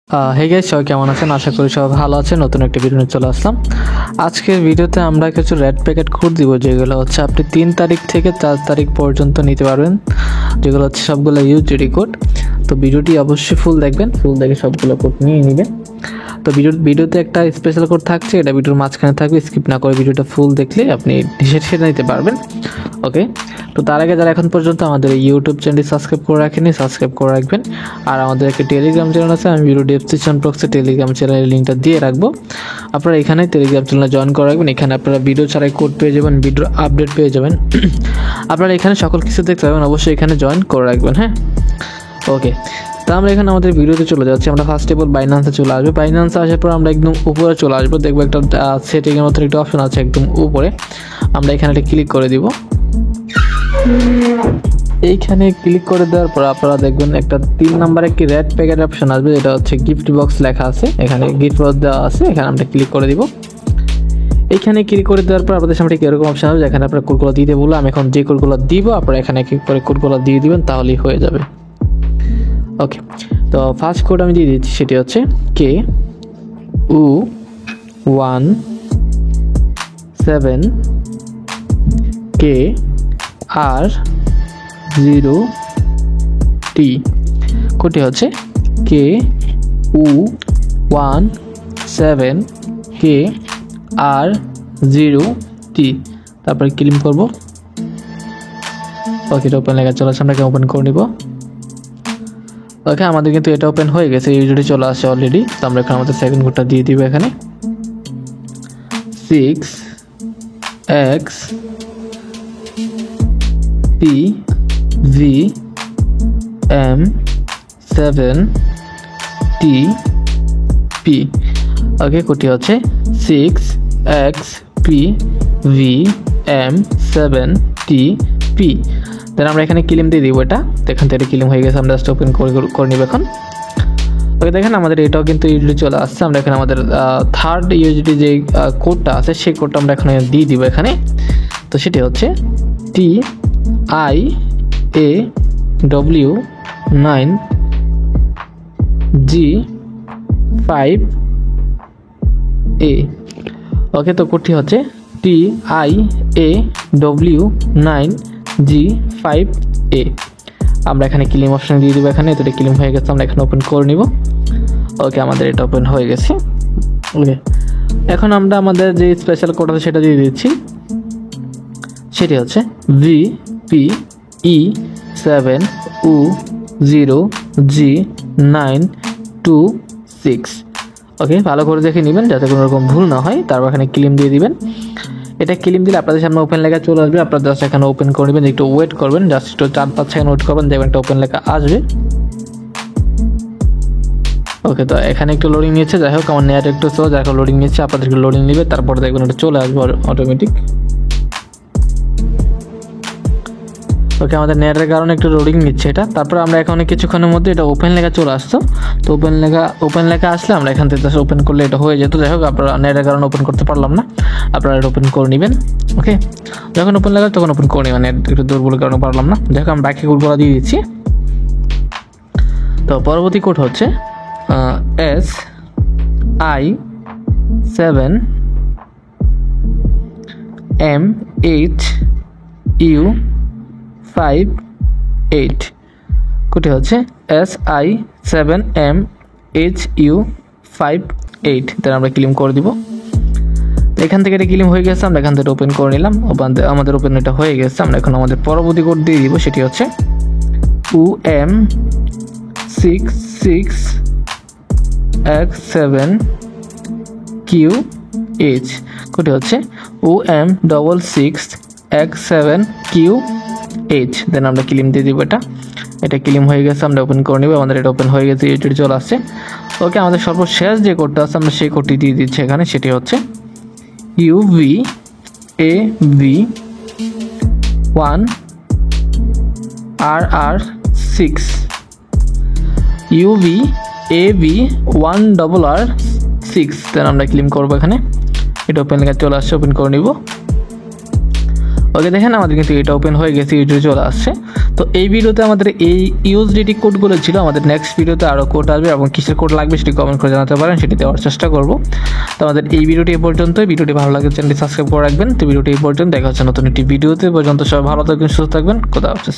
Hey guys, সবাই কেমন আছেন? আশা করি সবাই ভালো আছেন। নতুন একটা ভিডিও নিয়ে চলে আসলাম। আজকের ভিডিওতে আমরা কিছু রেড প্যাকেট কোড দিব, যেগুলো হচ্ছে আপনি 3 তারিখ থেকে 4 তারিখ পর্যন্ত নিতে পারবেন, যেগুলো হচ্ছে সবগুলো ইউজিডি কোড। তো ভিডিওটি অবশ্যই ফুল দেখবেন, ফুল দেখে সবগুলো কোড নিয়ে নেবেন। তো ভিডিওতে একটা স্পেশাল কোড থাকছে, এটা ভিডিওর মাঝখানে থাকবে, স্কিপ না করে ভিডিওটা ফুল দেখলে আপনি সেটা নিতে পারবেন। ওকে, তো তার আগে যারা এখন পর্যন্ত আমাদের ইউটিউব চ্যানেলটি সাবস্ক্রাইব করে রাখেনি, সাবস্ক্রাইব করে রাখবেন। আর আমাদের একটা টেলিগ্রাম চ্যানেল আছে, আমি ভিডিও ডেসক্রিপশন বক্সে টেলিগ্রাম চ্যানেলের লিঙ্কটা দিয়ে রাখবো। আপনারা এখানে টেলিগ্রাম চ্যানেলে জয়েন করে রাখবেন। এখানে আপনারা ভিডিও ছাড়াই কোড পেয়ে যাবেন, ভিডিওর আপডেট পেয়ে যাবেন। আপনারা এখানে সকল কিছু দেখতে পাবেন, অবশ্যই এখানে জয়েন করে রাখবেন। হ্যাঁ, ওকে। তো আমরা এখানে আমাদের ভিডিওতে চলে যাচ্ছি। আমরা ফার্স্ট অফ অল বাইন্যান্সে চলে আসবো। বাইন্যান্সে আসার পর আমরা একদম উপরে চলে আসবো, দেখবো একটা সেটিংয়ের মতো একটা অপশন আছে একদম উপরে। আমরা এখানে একটা ক্লিক করে দিব। এইখানে ক্লিক করে দেওয়ার পর আপনারা দেখবেন একটা 3 নম্বরে একটি রেড প্যাকেট অপশন আসবে, যেটা হচ্ছে গিফট বক্স লেখা আছে। এখানে গিফট বক্স দেওয়া আছে, এখানে আমরা ক্লিক করে দিব। এইখানে ক্লিক করে দেওয়ার পর আপনাদের সামনে এরকম অপশন আসবে, যেখানে আপনারা কোডগুলো দিতে বলবো। আমি এখন যে কোডগুলো দিব আপনারা এখানে এক এক করে কোডগুলো দিয়ে দিবেন, তাহলেই হয়ে যাবে। ওকে, তো ফার্স্ট কোড আমি দিয়ে দিচ্ছি, সেটি হচ্ছে KU17KR0T। কোডটি হচ্ছে KU17KR0T। তারপরে ক্লিক করব। ওকে, এটা ওপেন লেখা চলে আসছে, আমরা ওপেন করে নিব। ওকে, আমাদের কিন্তু এটা ওপেন হয়ে গেছে, ইউজুয়ালি চলে আসছে অলরেডি। তো আমরা এখন আমাদের সেকেন্ড কোডটা দিয়ে দিব। এখানে 6XPVM7TP। ওকে, কোডটি হচ্ছে 6XPVM7TP। দেন আমরা এখানে ক্লেম দিয়ে দিব এটা। এখান থেকে ক্লেম হয়ে গেছে, আমরা জাস্ট ওপেন করে নিব এখন। ওকে, দেখেন আমাদের এটাও কিন্তু ইউজিডি চলে আসছে। আমরা এখানে আমাদের থার্ড ইউজিডি যে কোডটা আছে সেই কোডটা আমরা এখানে দিয়ে দিব এখানে। তো সেটি হচ্ছে TIAW9G5A। ওকে, তো কোডটি হচ্ছে TIAW9G5A। আমরা এখানে ক্লেম অপশন দিয়ে দিব এখানে। তো এটা ক্লেম হয়ে গেছে, আমরা এখানে ওপেন করে নিব। ওকে, আমাদের এটা ওপেন হয়ে গেছে। ওকে, এখন আমরা আমাদের যে স্পেশাল কোড আছে সেটা দিয়ে দিচ্ছি, সেটি হচ্ছে VPE7U0G926। ওকে, ভালো করে দেখে নেবেন যাতে কোনো রকম ভুল না হয়। তারপর এখানে ক্লেম দিয়ে দিবেন। এটা ক্লেম দিলে আপনাদের সামনে ওপেন লেখা চলে আসবে। আপনারা জাস্ট এখানে ওপেন করে নেবেন, একটু ওয়েট করবেন, জাস্ট একটু 4-5 সেকেন্ড ওয়েট করবেন, দেখবেন একটা ওপেন লেখা আসবে। ওকে, তো এখানে একটু লোডিং নিচ্ছে। যাই হোক, আমার নেট একটু স্লো, যাই হোক লোডিং নিচ্ছে, আপনাদেরকে লোডিং নেবে, তারপরে দেখবেন এটা চলে আসবে অটোমেটিক। ওকে, আমাদের নেটের কারণে একটু লোডিং নিচ্ছে এটা। তারপর আমরা এখানে কিছুক্ষণের মধ্যে এটা ওপেন লেখা চলে আসতো। তো ওপেন লেখা আসলে আমরা এখান থেকে জাস্ট ওপেন করলে এটা হয়ে যেত। যাই হোক, আপনারা নেটের কারণে ওপেন করতে পারলাম না, আপনারা এটা ওপেন করে নেবেন। ওকে, যখন ওপেন লেখা তখন ওপেন করে নেবেন, নেট একটু দুর্বলের কারণে পারলাম না। যাই হোক, আমরা বাকি কোডগুলো দিয়ে দিচ্ছি। তো পরবর্তী কোড হচ্ছে SI7MHU58। কোডটি হচ্ছে SI7MHU58। তাহলে আমরা ক্লেম করে দিব। এখান থেকে এটা ক্লেম হয়ে গেছে, আমরা এখান থেকে ওপেন করে নিলাম। আমাদের ওপেন এটা হয়ে গেছে। আমরা এখন আমাদের পরবর্তী কোড দিয়ে দিব, সেটি হচ্ছে OM66X7QH। কোডটি হচ্ছে OM66X7QH। দেন আমরা ক্লেম দিয়ে দিব এটা ক্লেম হয়ে গেছে, আমরা ওপেন করে নিব। আমাদের এটা ওপেন হয়ে গেছে, ইউটিউব চলে আসছে। ওকে, আমাদের সর্বশেষ যে কোডটা আছে আমরা সেই কোডটি দিয়ে দিচ্ছি এখানে, সেটি হচ্ছে UVAV1RR6। UVAV1RR6। দেন আমরা ক্লেম করবো এখানে। এটা ওপেন লেখা চলে আসছে, ওপেন করে নিব। ওকে, দেখেন আমাদের কিন্তু এটা ওপেন হয়ে গেছে, ইউটিউবে চলে আসছে। তো এই ভিডিওতে আমাদের এই ইউএসডিটি কোডগুলো ছিল। আমাদের নেক্সট ভিডিওতে আরও কোড আসবে এবং কিসের কোড লাগবে সেটি কমেন্ট করে জানাতে পারেন, সেটি দেওয়ার চেষ্টা করব। তো আমাদের এই ভিডিওটি এই পর্যন্তই। ভিডিওটি ভালো লাগলে চ্যানেলটি সাবস্ক্রাইব করে রাখবেন। তো ভিডিওটি এই পর্যন্ত, দেখা হচ্ছে নতুন একটি ভিডিওতে। পর্যন্ত সবাই ভালো থাকবেন, সুস্থ থাকবেন। খোদা হাফেজ।